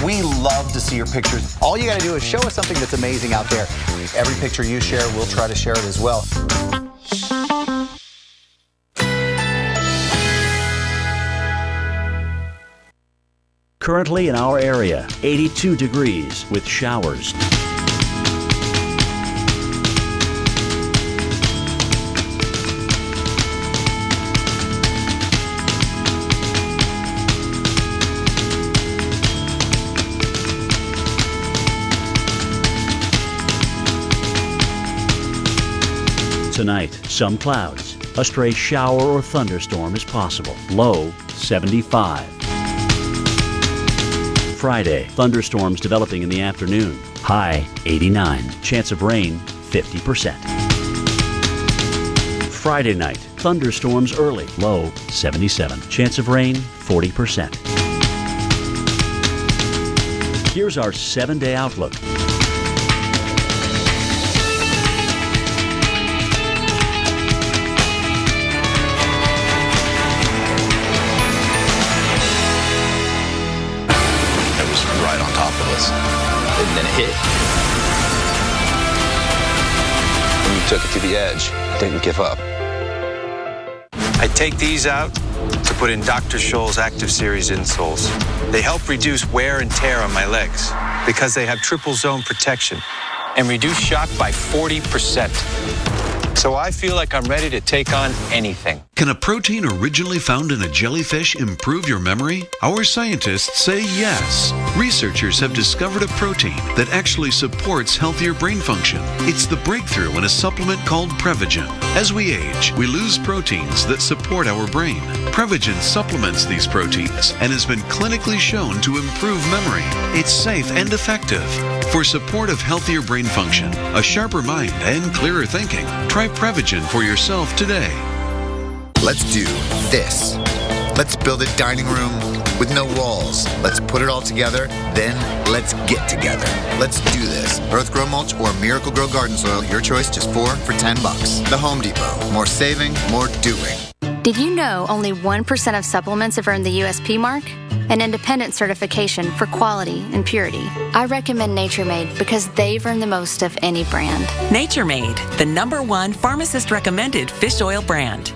We love to see your pictures. All you got to do is show us something that's amazing out there. Every picture you share, we'll try to share it as well. Currently in our area, 82 degrees with showers. Tonight, some clouds. A stray shower or thunderstorm is possible. Low 75. Friday, thunderstorms developing in the afternoon. High 89. Chance of rain 50%. Friday night, thunderstorms early. Low 77. Chance of rain 40%. Here's our 7-day outlook. Right on top of us, and then it hit. And you took it to the edge, didn't give up. I take these out to put in Dr. Scholl's Active Series insoles. They help reduce wear and tear on my legs because they have triple zone protection and reduce shock by 40%. So I feel like I'm ready to take on anything. Can a protein originally found in a jellyfish improve your memory? Our scientists say yes. Researchers have discovered a protein that actually supports healthier brain function. It's the breakthrough in a supplement called Prevagen. As we age, we lose proteins that support our brain. Prevagen supplements these proteins and has been clinically shown to improve memory. It's safe and effective. For support of healthier brain function, a sharper mind, and clearer thinking, try Prevagen for yourself today. Let's do this. Let's build a dining room with no walls. Let's put it all together, then let's get together. Let's do this. Earth Grow Mulch or Miracle Grow Garden Soil, your choice, just 4 for $10. The Home Depot. More saving, more doing. Did you know only 1% of supplements have earned the USP mark? An independent certification for quality and purity. I recommend Nature Made because they've earned the most of any brand. Nature Made, the #1 pharmacist-recommended fish oil brand.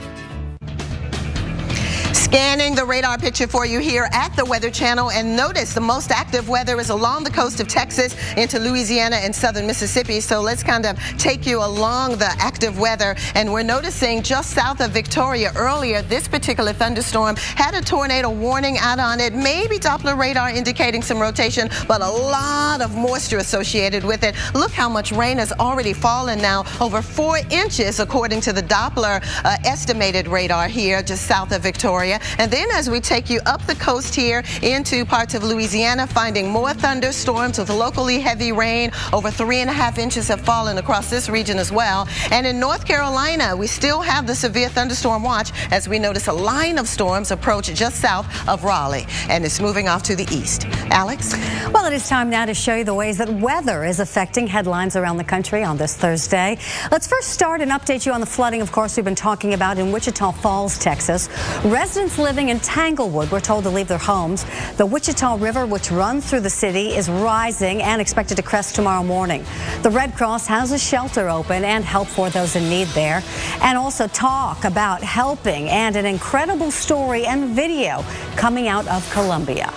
Scanning the radar picture for you here at the Weather Channel, and notice the most active weather is along the coast of Texas into Louisiana and southern Mississippi. So let's kind of take you along the active weather, and we're noticing just south of Victoria earlier, this particular thunderstorm had a tornado warning out on it. Maybe Doppler radar indicating some rotation, but a lot of moisture associated with it. Look how much rain has already fallen now, over 4 inches according to the Doppler estimated radar here just south of Victoria. And then as we take you up the coast here into parts of Louisiana, finding more thunderstorms with locally heavy rain. Over 3.5 inches have fallen across this region as well. And in North Carolina, we still have the severe thunderstorm watch as we notice a line of storms approach just south of Raleigh. And it's moving off to the east. Alex? Well, it is time now to show you the ways that weather is affecting headlines around the country on this Thursday. Let's first start and update you on the flooding, of course, we've been talking about in Wichita Falls, Texas. Residents living in Tanglewood were told to leave their homes. The Wichita River, which runs through the city, is rising and expected to crest tomorrow morning. The Red Cross has a shelter open and help for those in need there. And also talk about helping and an incredible story and video coming out of Colombia.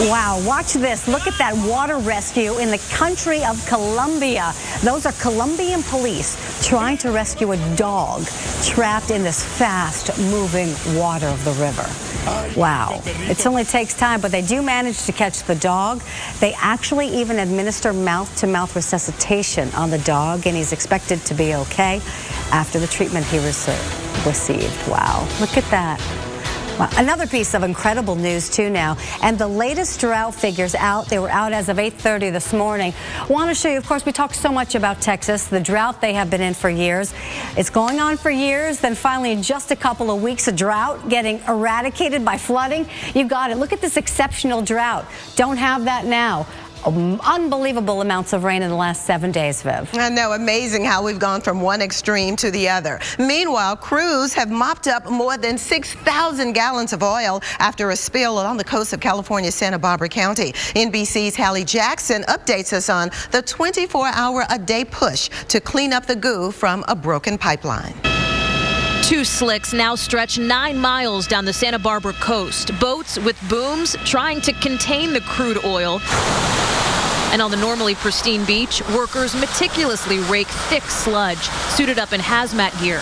Wow, watch this. Look at that water rescue in the country of Colombia. Those are Colombian police trying to rescue a dog trapped in this fast-moving water of the river. Wow. It only takes time, but they do manage to catch the dog. They actually even administer mouth-to-mouth resuscitation on the dog, and he's expected to be okay after the treatment he received. Wow, look at that. Well, another piece of incredible news, too, now. And the latest drought figures out. They were out as of 8:30 this morning. Want to show you, of course, we talked so much about Texas, the drought they have been in for years. It's going on for years. Then finally, in just a couple of weeks, a drought getting eradicated by flooding. You got it. Look at this exceptional drought. Don't have that now. unbelievable amounts of rain in the last 7 days, Viv. I know, amazing how we've gone from one extreme to the other. Meanwhile, crews have mopped up more than 6,000 gallons of oil after a spill along the coast of California's Santa Barbara County. NBC's Hallie Jackson updates us on the 24-hour-a-day push to clean up the goo from a broken pipeline. Two slicks now stretch 9 miles down the Santa Barbara coast. Boats with booms trying to contain the crude oil. And on the normally pristine beach, workers meticulously rake thick sludge, suited up in hazmat gear.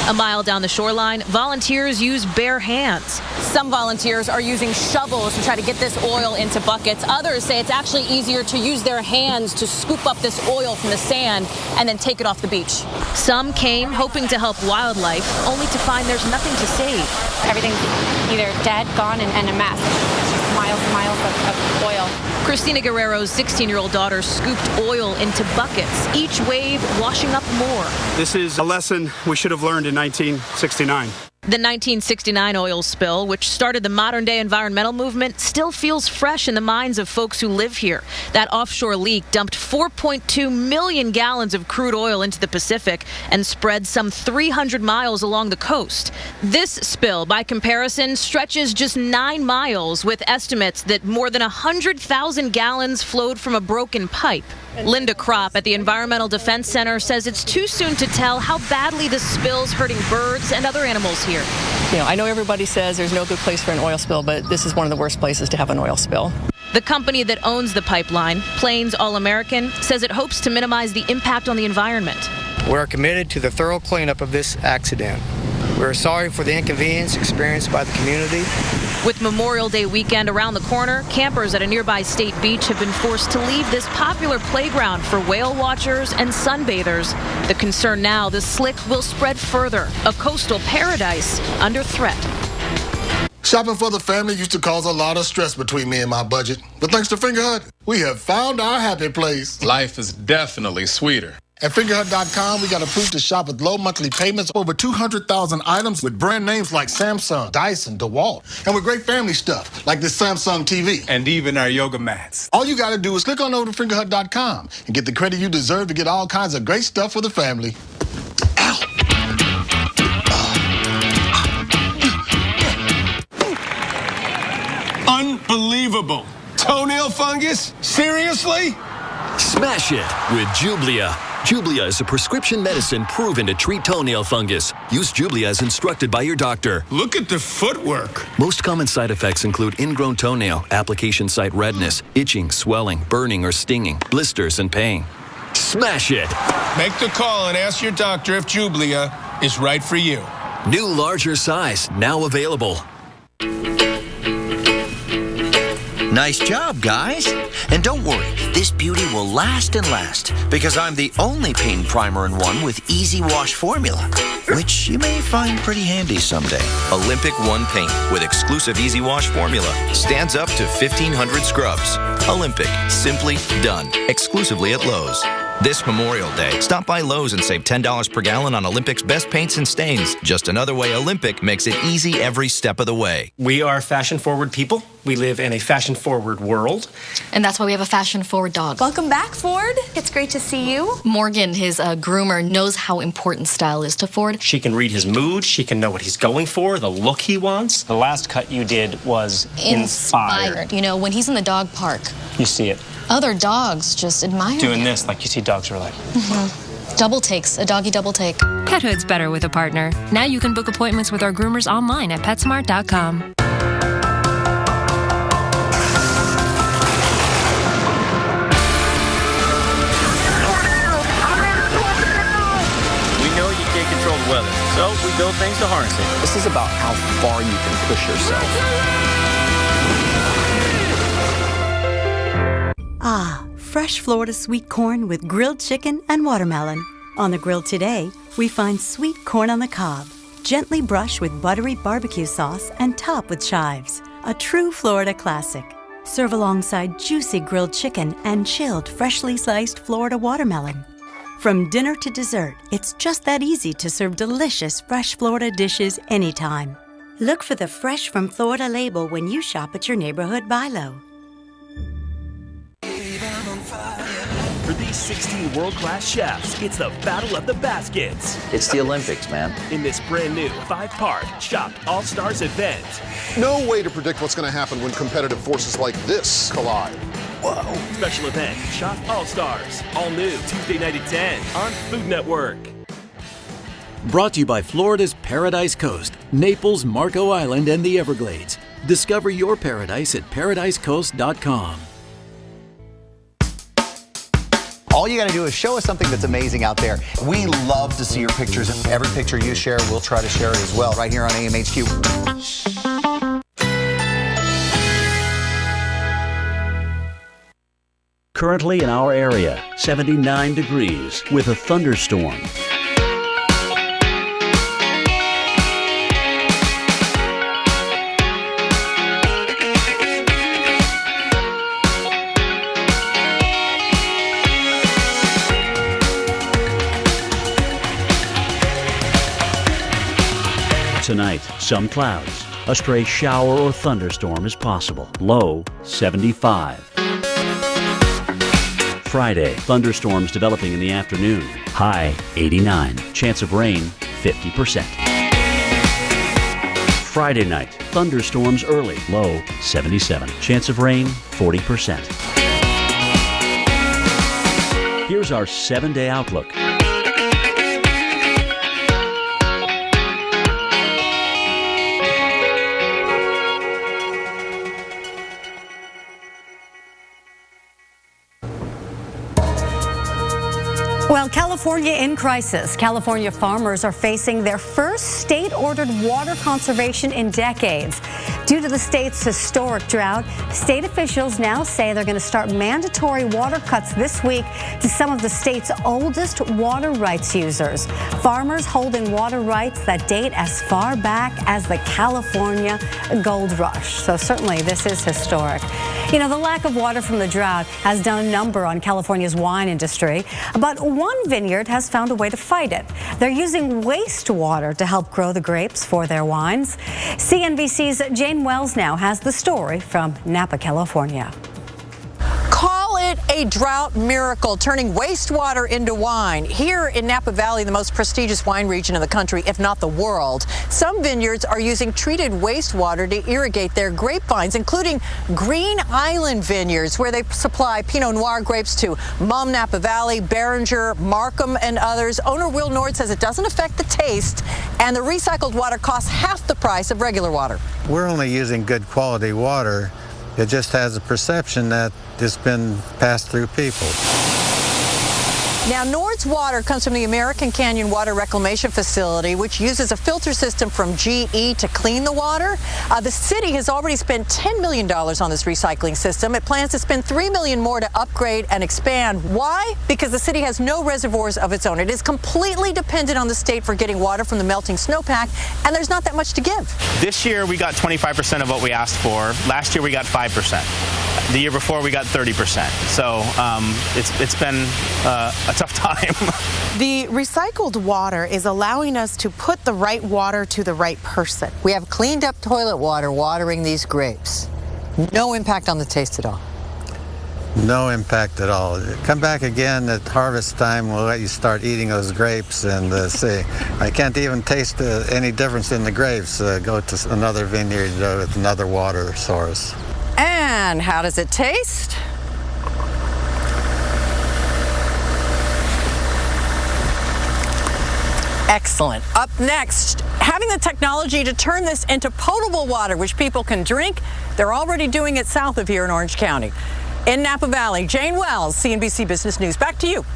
A mile down the shoreline, volunteers use bare hands. Some volunteers are using shovels to try to get this oil into buckets. Others say it's actually easier to use their hands to scoop up this oil from the sand and then take it off the beach. Some came hoping to help wildlife, only to find there's nothing to save. Everything's either dead, gone, and a mess. It's just miles and miles of oil. Christina Guerrero's 16-year-old daughter scooped oil into buckets, each wave washing up more. This is a lesson we should have learned in 1969. The 1969 oil spill, which started the modern-day environmental movement, still feels fresh in the minds of folks who live here. That offshore leak dumped 4.2 million gallons of crude oil into the Pacific and spread some 300 miles along the coast. This spill, by comparison, stretches just 9 miles, with estimates that more than 100,000 gallons flowed from a broken pipe. Linda Kropp at the Environmental Defense Center says it's too soon to tell how badly the spill's hurting birds and other animals here. You know, I know everybody says there's no good place for an oil spill, but this is one of the worst places to have an oil spill. The company that owns the pipeline, Plains All American, says it hopes to minimize the impact on the environment. We're committed to the thorough cleanup of this accident. We're sorry for the inconvenience experienced by the community. With Memorial Day weekend around the corner, campers at a nearby state beach have been forced to leave this popular playground for whale watchers and sunbathers. The concern now, the slick will spread further, a coastal paradise under threat. Shopping for the family used to cause a lot of stress between me and my budget. But thanks to Fingerhut, we have found our happy place. Life is definitely sweeter. At Fingerhut.com, we got approved to shop with low monthly payments, over 200,000 items with brand names like Samsung, Dyson, DeWalt, and with great family stuff like this Samsung TV. And even our yoga mats. All you got to do is click on over to Fingerhut.com and get the credit you deserve to get all kinds of great stuff for the family. Unbelievable. Toenail fungus? Seriously? Smash it with Jublia. Jublia is a prescription medicine proven to treat toenail fungus. Use Jublia as instructed by your doctor. Look at the footwork. Most common side effects include ingrown toenail, application site redness, itching, swelling, burning or stinging, blisters, and pain. Smash it! Make the call and ask your doctor if Jublia is right for you. New larger size, now available. Nice job, guys. And don't worry, this beauty will last and last because I'm the only paint primer in one with Easy Wash formula, which you may find pretty handy someday. Olympic One paint with exclusive Easy Wash formula stands up to 1,500 scrubs. Olympic, simply done. Exclusively at Lowe's. This Memorial Day, stop by Lowe's and save $10 per gallon on Olympic's best paints and stains. Just another way Olympic makes it easy every step of the way. We are fashion-forward people. We live in a fashion-forward world. And that's why we have a fashion-forward dog. Welcome back, Ford. It's great to see you. Morgan, his groomer, knows how important style is to Ford. She can read his mood. She can know what he's going for, the look he wants. The last cut you did was inspired. You know, when he's in the dog park, you see it. Other dogs just admire doing him. this like you see dogs are like. Double takes, a doggy double take. Pethood's better with a partner. Now you can book appointments with our groomers online at PetSmart.com. We know you can't control the weather, so we build things to harness it. This is about how far you can push yourself. Ah, fresh Florida sweet corn with grilled chicken and watermelon. On the grill today, we find sweet corn on the cob, gently brush with buttery barbecue sauce and top with chives. A true Florida classic. Serve alongside juicy grilled chicken and chilled, freshly sliced Florida watermelon. From dinner to dessert, it's just that easy to serve delicious fresh Florida dishes anytime. Look for the Fresh from Florida label when you shop at your neighborhood Bi-Lo. For these 16 world-class chefs, it's the Battle of the Baskets. It's the Olympics, man. In this brand new 5-part Chopped All-Stars event. No way to predict what's going to happen when competitive forces like this collide. Whoa. Special event, Chopped All-Stars. All new Tuesday night at 10 on Food Network. Brought to you by Florida's Paradise Coast, Naples, Marco Island, and the Everglades. Discover your paradise at paradisecoast.com. All you got to do is show us something that's amazing out there. We love to see your pictures. Every picture you share, we'll try to share it as well right here on AMHQ. Currently in our area, 79 degrees with a thunderstorm. Tonight, some clouds. A stray shower or thunderstorm is possible. Low 75. Friday, thunderstorms developing in the afternoon. High 89. Chance of rain 50%. Friday night, thunderstorms early. Low 77. Chance of rain 40%. Here's our 7-day outlook. Well, California in crisis. California farmers are facing their first state-ordered water conservation in decades. Due to the state's historic drought, state officials now say they're going to start mandatory water cuts this week to some of the state's oldest water rights users. Farmers holding water rights that date as far back as the California Gold Rush. So certainly this is historic. You know, the lack of water from the drought has done a number on California's wine industry, but one vineyard has found a way to fight it. They're using wastewater to help grow the grapes for their wines. CNBC's Jane Wells now has the story from Napa, California. Call it a drought miracle, turning wastewater into wine. Here in Napa Valley, the most prestigious wine region in the country, if not the world, some vineyards are using treated wastewater to irrigate their grapevines, including Green Island Vineyards, where they supply Pinot Noir grapes to Mumm Napa Valley, Beringer, Markham, and others. Owner Will Nord says it doesn't affect the taste, and the recycled water costs half the price of regular water. We're only using good quality water. It just has a perception that it's been passed through people. Now, Nord's water comes from the American Canyon Water Reclamation Facility, which uses a filter system from GE to clean the water. The city has already spent $10 million on this recycling system. It plans to spend $3 million more to upgrade and expand. Why? Because the city has no reservoirs of its own. It is completely dependent on the state for getting water from the melting snowpack, and there's not that much to give. This year, we got 25% of what we asked for. Last year, we got 5%. The year before, we got 30%. So it's been a tough time. The recycled water is allowing us to put the right water to the right person. We have cleaned up toilet water watering these grapes. No impact on the taste at all. No impact at all. Come back again at harvest time. We'll let you start eating those grapes and see. I can't even taste any difference in the grapes. Go to another vineyard with another water source. And how does it taste? Excellent. Up next, having the technology to turn this into potable water, which people can drink. They're already doing it south of here in Orange County. In Napa Valley, Jane Wells, CNBC Business News. Back to you.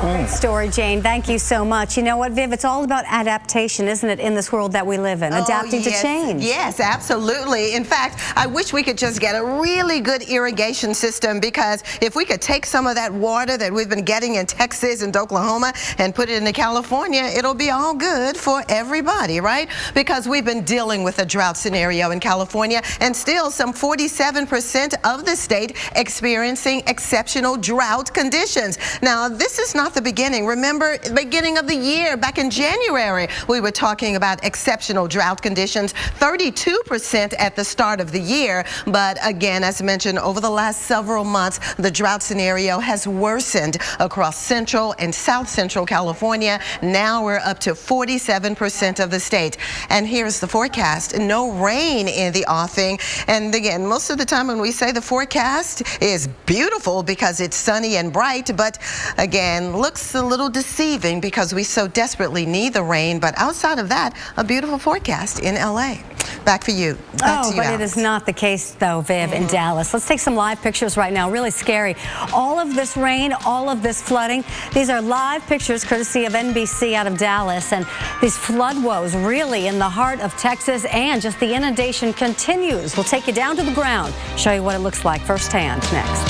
Great story, Jane. Thank you so much. You know what, Viv? It's all about adaptation, isn't it, in this world that we live in? Adapting to change. Yes, absolutely. In fact, I wish we could just get a really good irrigation system, because if we could take some of that water that we've been getting in Texas and Oklahoma and put it into California, it'll be all good for everybody, right? Because we've been dealing with a drought scenario in California, and still some 47% of the state experiencing exceptional drought conditions. Now, this is not not the beginning. Remember, the beginning of the year, back in January, we were talking about exceptional drought conditions, 32% at the start of the year. But again, as mentioned, over the last several months, the drought scenario has worsened across central and south central California. Now we're up to 47% of the state. And here's the forecast. No rain in the offing. And again, most of the time when we say the forecast is beautiful because it's sunny and bright, but again, looks a little deceiving because we so desperately need the rain. But outside of that, a beautiful forecast in LA. Back for you. Back to you, but Alex. it is not the case, though, Viv, in Dallas. Let's take some live pictures right now. Really scary. All of this rain, all of this flooding. These are live pictures courtesy of NBC out of Dallas. And these flood woes really in the heart of Texas, and just the inundation continues. We'll take you down to the ground, show you what it looks like firsthand next.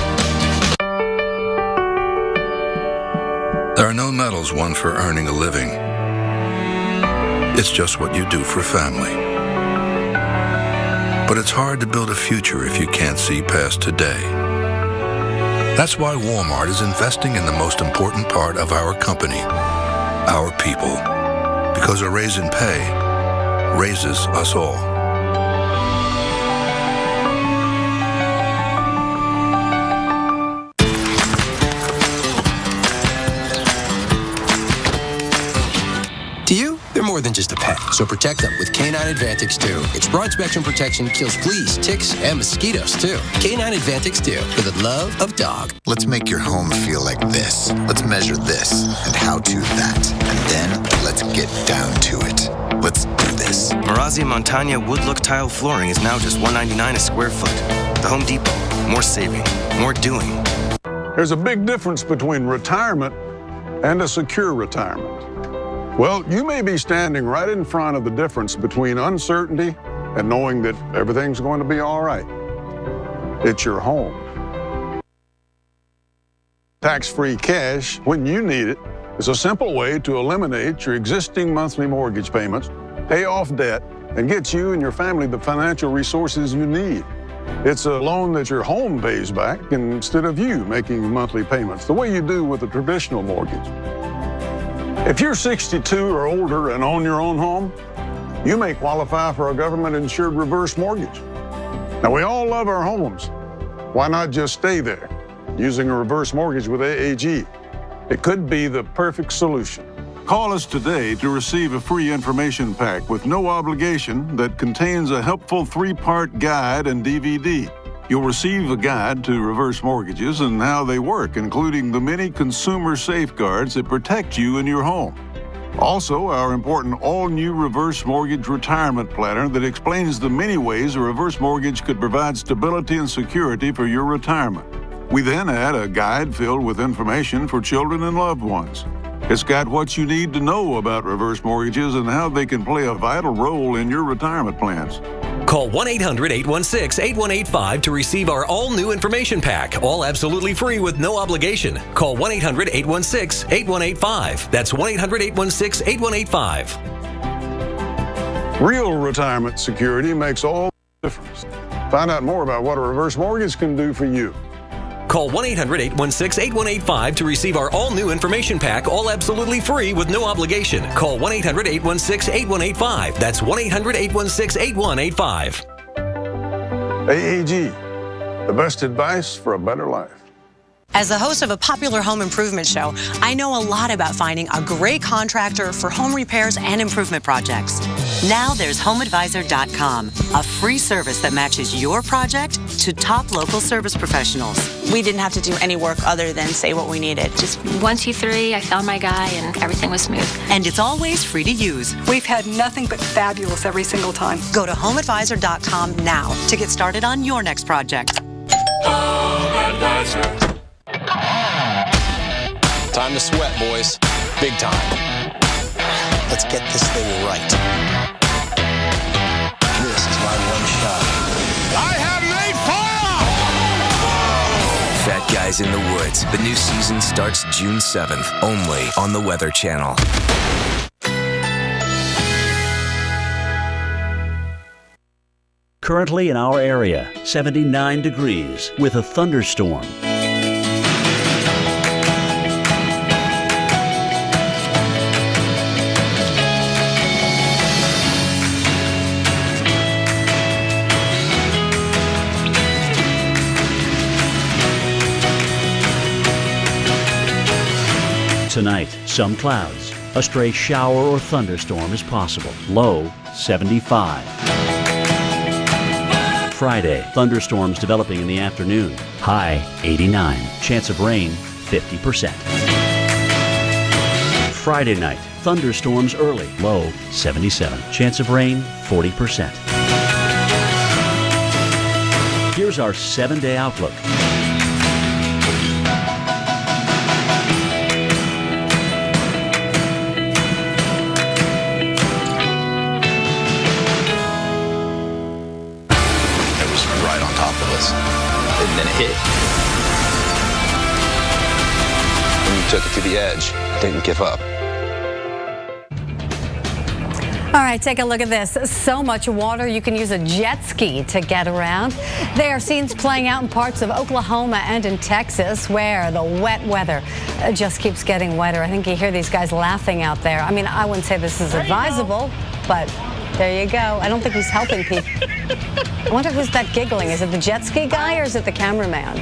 There are no medals won for earning a living. It's just what you do for family. But it's hard to build a future if you can't see past today. That's why Walmart is investing in the most important part of our company, our people. Because a raise in pay raises us all. To you, they're more than just a pet, so protect them with Canine Advantix 2. Its broad spectrum protection kills fleas, ticks, and mosquitoes, too. Canine Advantix 2, for the love of dog. Let's make your home feel like this. Let's measure this and how to that. And then let's get down to it. Let's do this. Marazzi Montagna wood look tile flooring is now just $199 a square foot. The Home Depot, more saving, more doing. There's a big difference between retirement and a secure retirement. Well, you may be standing right in front of the difference between uncertainty and knowing that everything's going to be all right. It's your home. Tax-free cash, when you need it, is a simple way to eliminate your existing monthly mortgage payments, pay off debt, and get you and your family the financial resources you need. It's a loan that your home pays back instead of you making monthly payments, the way you do with a traditional mortgage. If you're 62 or older and own your own home, you may qualify for a government-insured reverse mortgage. Now, we all love our homes. Why not just stay there using a reverse mortgage with AAG? It could be the perfect solution. Call us today to receive a free information pack with no obligation that contains a helpful 3-part guide and DVD. You'll receive a guide to reverse mortgages and how they work, including the many consumer safeguards that protect you and your home. Also, our important all-new reverse mortgage retirement planner that explains the many ways a reverse mortgage could provide stability and security for your retirement. We then add a guide filled with information for children and loved ones. It's got what you need to know about reverse mortgages and how they can play a vital role in your retirement plans. Call 1-800-816-8185 to receive our all-new information pack, all absolutely free with no obligation. Call 1-800-816-8185. That's 1-800-816-8185. Real retirement security makes all the difference. Find out more about what a reverse mortgage can do for you. Call 1-800-816-8185 to receive our all-new information pack, all absolutely free with no obligation. Call 1-800-816-8185. That's 1-800-816-8185. AAG, the best advice for a better life. As the host of a popular home improvement show, I know a lot about finding a great contractor for home repairs and improvement projects. Now there's HomeAdvisor.com, a free service that matches your project to top local service professionals. We didn't have to do any work other than say what we needed. Just 1, 2, 3, I found my guy and everything was smooth. And it's always free to use. We've had nothing but fabulous every single time. Go to HomeAdvisor.com now to get started on your next project. HomeAdvisor. Time to sweat, boys. Big time. Let's get this thing right. This is my one shot. I have made fire! Fat Guys in the Woods. The new season starts June 7th, only on the Weather Channel. Currently in our area, 79 degrees with a thunderstorm. Tonight, some clouds. A stray shower or thunderstorm is possible. Low 75. Friday, thunderstorms developing in the afternoon. High 89. Chance of rain 50%. Friday night, thunderstorms early. Low 77. Chance of rain 40%. Here's our 7-day outlook. And then it hit. And you took it to the edge. Didn't give up. All right, take a look at this. So much water, you can use a jet ski to get around. There are scenes playing out in parts of Oklahoma and in Texas where the wet weather just keeps getting wetter. I think you hear these guys laughing out there. I mean, I wouldn't say this is advisable, but there you go. I don't think he's helping people. I wonder who's that giggling. Is it the jet ski guy or is it the cameraman?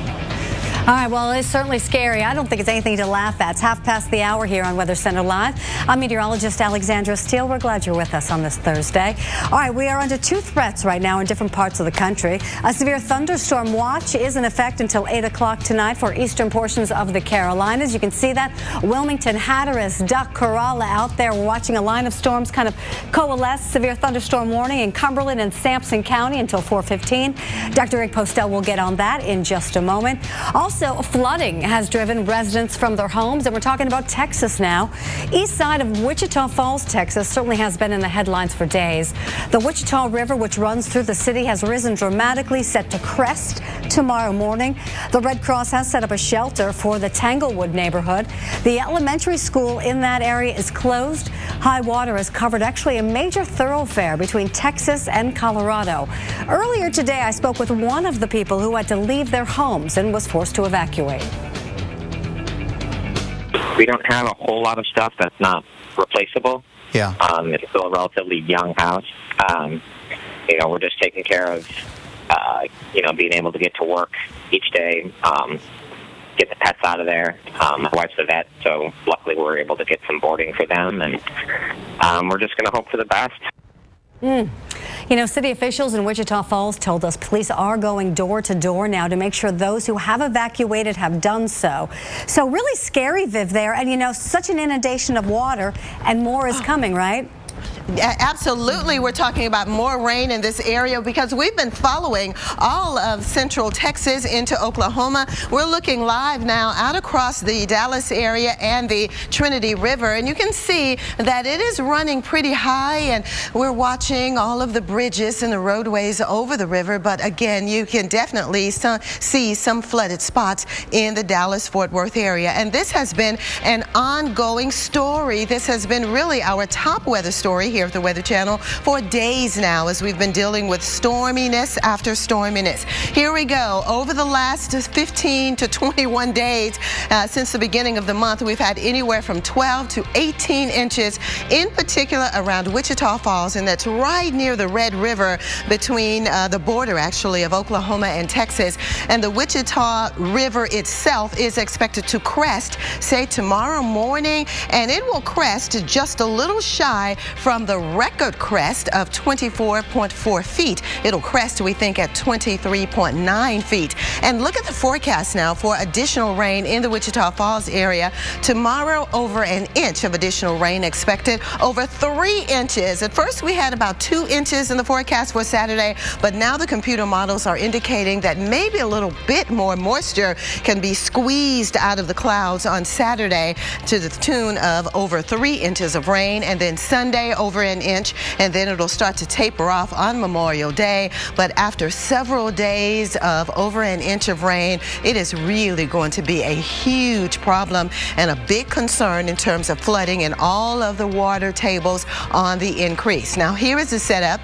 All right, well, it's certainly scary. I don't think it's anything to laugh at. It's 5:30 here on Weather Center Live. I'm meteorologist Alexandra Steele. We're glad you're with us on this Thursday. All right, we are under 2 threats right now in different parts of the country. A severe thunderstorm watch is in effect until 8 o'clock tonight for eastern portions of the Carolinas. You can see that Wilmington, Hatteras, Duck, Corolla out there. We're watching a line of storms kind of coalesce. Severe thunderstorm warning in Cumberland and Sampson County until 4:15. Dr. Rick Postel will get on that in just a moment. Also, flooding has driven residents from their homes, and we're talking about Texas now. East side of Wichita Falls, Texas, certainly has been in the headlines for days. The Wichita River, which runs through the city, has risen dramatically, set to crest tomorrow morning. The Red Cross has set up a shelter for the Tanglewood neighborhood. The elementary school in that area is closed. High water has covered actually a major thoroughfare between Texas and Colorado. Earlier today, I spoke with one of the people who had to leave their homes and was forced to evacuate. We don't have a whole lot of stuff that's not replaceable. Yeah. It's still a relatively young house. We're just taking care of, being able to get to work each day, get the pets out of there. My wife's a vet, so luckily we're able to get some boarding for them, and we're just going to hope for the best. City officials in Wichita Falls told us police are going door to door now to make sure those who have evacuated have done so. So really scary, Viv, there. And, such an inundation of water, and more is coming, right? Absolutely. We're talking about more rain in this area because we've been following all of central Texas into Oklahoma. We're looking live now out across the Dallas area and the Trinity River, and you can see that it is running pretty high, and we're watching all of the bridges and the roadways over the river. But again, you can definitely see some flooded spots in the Dallas-Fort Worth area, and this has been an ongoing story. This has been really our top weather story here at the Weather Channel for days now, as we've been dealing with storminess after storminess. Here we go. Over the last 15 to 21 days since the beginning of the month, we've had anywhere from 12 to 18 inches, in particular around Wichita Falls, and that's right near the Red River between the border, actually, of Oklahoma and Texas. And the Wichita River itself is expected to crest, say, tomorrow morning, and it will crest just a little shy from the record crest of 24.4 feet. It'll crest, we think, at 23.9 feet. And look at the forecast now for additional rain in the Wichita Falls area. Tomorrow, over an inch of additional rain expected, over 3 inches. At first, we had about 2 inches in the forecast for Saturday, but now the computer models are indicating that maybe a little bit more moisture can be squeezed out of the clouds on Saturday to the tune of over 3 inches of rain, and then Sunday over an inch, and then it'll start to taper off on Memorial Day. But after several days of over an inch of rain, it is really going to be a huge problem and a big concern in terms of flooding and all of the water tables on the increase. Now, here is the setup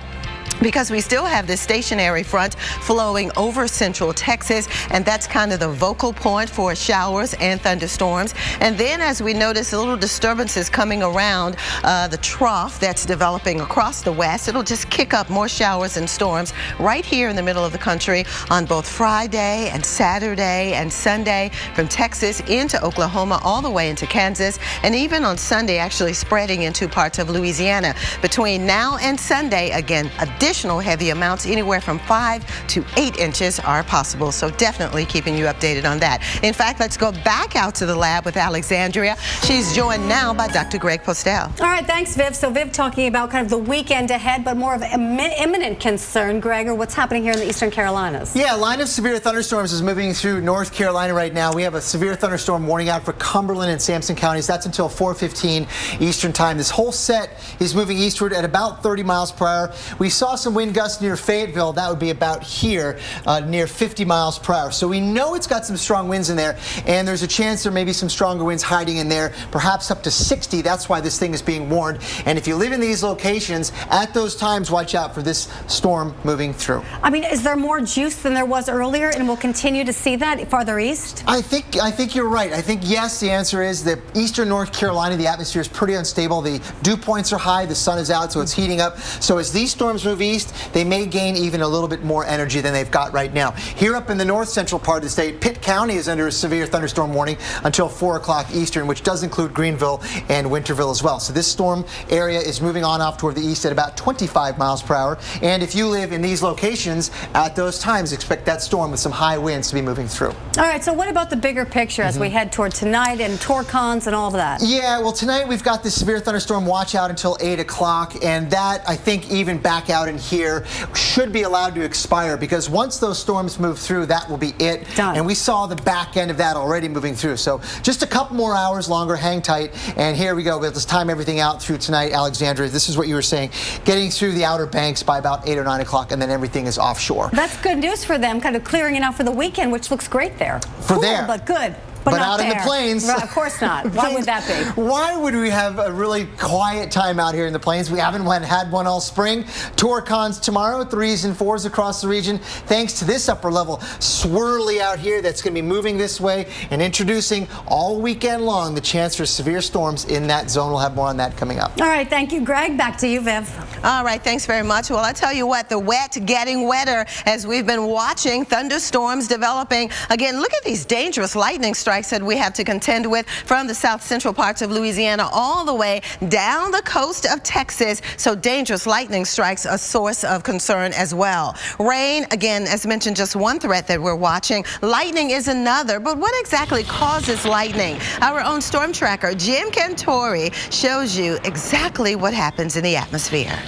because we still have this stationary front flowing over central Texas, and that's kind of the vocal point for showers and thunderstorms. And then as we notice a little disturbances coming around the trough that's developing across the west, it'll just kick up more showers and storms right here in the middle of the country on both Friday and Saturday and Sunday, from Texas into Oklahoma all the way into Kansas, and even on Sunday actually spreading into parts of Louisiana. Between now and Sunday, again, additional heavy amounts anywhere from 5 to 8 inches are possible. So definitely keeping you updated on that. In fact, let's go back out to the lab with Alexandria. She's joined now by Dr. Greg Postel. All right, thanks, Viv. So Viv talking about kind of the weekend ahead, but more of an imminent concern, Greg, or what's happening here in the Eastern Carolinas. Yeah, a line of severe thunderstorms is moving through North Carolina right now. We have a severe thunderstorm warning out for Cumberland and Sampson counties. That's until 4:15 Eastern time. This whole set is moving eastward at about 30 miles per hour. We saw some wind gusts near Fayetteville. That would be about here, near 50 miles per hour. So we know it's got some strong winds in there, and there's a chance there may be some stronger winds hiding in there, perhaps up to 60. That's why this thing is being warned. And if you live in these locations, at those times, watch out for this storm moving through. I mean, is there more juice than there was earlier, and we'll continue to see that farther east? I think you're right. I think, yes, the answer is that eastern North Carolina, the atmosphere is pretty unstable. The dew points are high, the sun is out, so it's heating up. So as these storms move east, they may gain even a little bit more energy than they've got right now. Here up in the north central part of the state, Pitt County is under a severe thunderstorm warning until 4 o'clock Eastern, which does include Greenville and Winterville as well. So this storm area is moving on off toward the east at about 25 miles per hour. And if you live in these locations at those times, expect that storm with some high winds to be moving through. All right, so what about the bigger picture as we head toward tonight and Torcons and all of that? Yeah, well, tonight we've got this severe thunderstorm watch out until 8 o'clock, and that, I think, even back out in here should be allowed to expire, because once those storms move through, that will be it. Done. And we saw the back end of that already moving through. So just a couple more hours longer, hang tight, and here we go. Let's time everything out through tonight, Alexandria. This is what you were saying, getting through the Outer Banks by about 8 or 9 o'clock, and then everything is offshore. That's good news for them, kind of clearing it out for the weekend, which looks great there. For cool, there. But good. But out there. in the plains. Right, of course not. Why would that be? Why would we have a really quiet time out here in the plains? We haven't had one all spring. Torcons tomorrow, 3s and 4s across the region, thanks to this upper level swirly out here that's going to be moving this way and introducing all weekend long the chance for severe storms in that zone. We'll have more on that coming up. All right, thank you, Greg. Back to you, Viv. All right, thanks very much. Well, I tell you what, the wet getting wetter as we've been watching thunderstorms developing. Again, look at these dangerous lightning strikes that we have to contend with from the south central parts of Louisiana all the way down the coast of Texas. So dangerous lightning strikes a source of concern as well. Rain, again, as mentioned, just one threat that we're watching. Lightning is another, but what exactly causes lightning? Our own storm tracker, Jim Cantori, shows you exactly what happens in the atmosphere.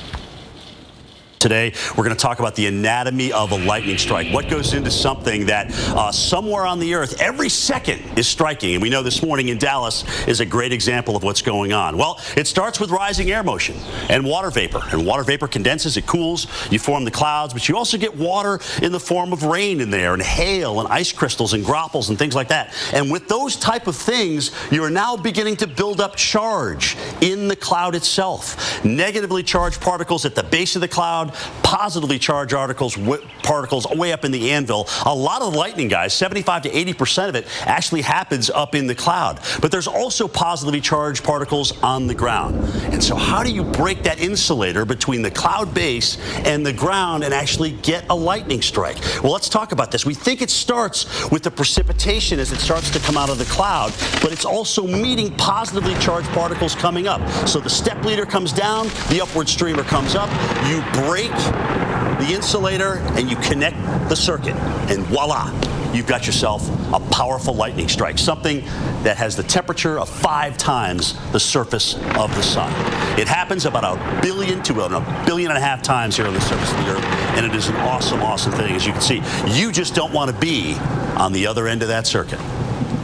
Today, we're going to talk about the anatomy of a lightning strike. What goes into something that somewhere on the earth every second is striking? And we know this morning in Dallas is a great example of what's going on. Well, it starts with rising air motion and water vapor. And water vapor condenses, it cools, you form the clouds, but you also get water in the form of rain in there, and hail and ice crystals and graupels and things like that. And with those type of things, you are now beginning to build up charge in the cloud itself. Negatively charged particles at the base of the cloud, positively charged particles way up in the anvil. A lot of lightning, guys, 75 to 80% of it actually happens up in the cloud. But there's also positively charged particles on the ground. And so how do you break that insulator between the cloud base and the ground and actually get a lightning strike? Well, let's talk about this. We think it starts with the precipitation as it starts to come out of the cloud, but it's also meeting positively charged particles coming up. So the step leader comes down, the upward streamer comes up, you break the insulator and you connect the circuit, and voila, you've got yourself a powerful lightning strike, something that has the temperature of 5 times the surface of the sun. It happens about 1 billion to 1.5 billion times here on the surface of the earth, and it is an awesome, awesome thing. As you can see, you just don't want to be on the other end of that circuit.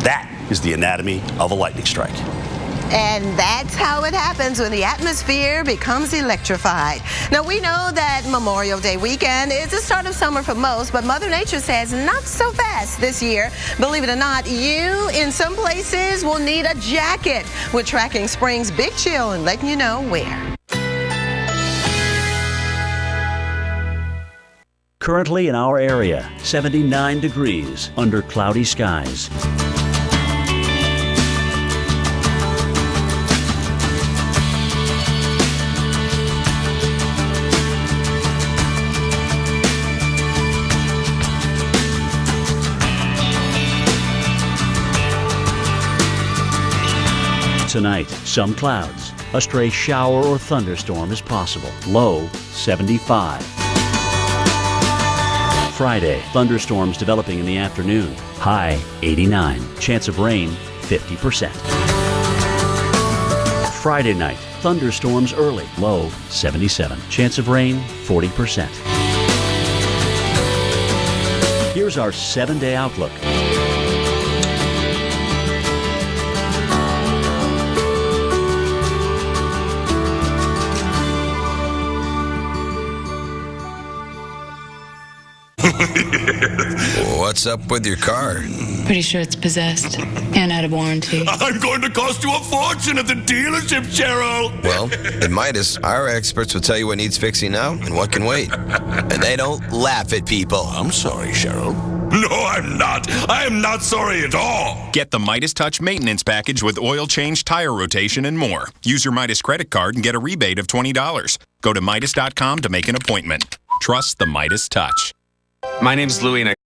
That is the anatomy of a lightning strike. And that's how it happens when the atmosphere becomes electrified. Now, we know that Memorial Day weekend is the start of summer for most, but Mother Nature says not so fast this year. Believe it or not, you, in some places, will need a jacket. We're tracking spring's big chill and letting you know where. Currently in our area, 79 degrees under cloudy skies. Tonight, some clouds. A stray shower or thunderstorm is possible. Low 75. Friday, thunderstorms developing in the afternoon. High 89. Chance of rain 50%. Friday night, thunderstorms early. Low 77. Chance of rain 40%. Here's our 7-day outlook. What's up with your car? Pretty sure it's possessed and out of warranty. I'm going to cost you a fortune at the dealership, Cheryl. Well, at Midas, our experts will tell you what needs fixing now and what can wait. And they don't laugh at people. I'm sorry, Cheryl. No, I'm not. I am not sorry at all. Get the Midas Touch maintenance package with oil change, tire rotation, and more. Use your Midas credit card and get a rebate of $20. Go to Midas.com to make an appointment. Trust the Midas Touch. My name's Louie, and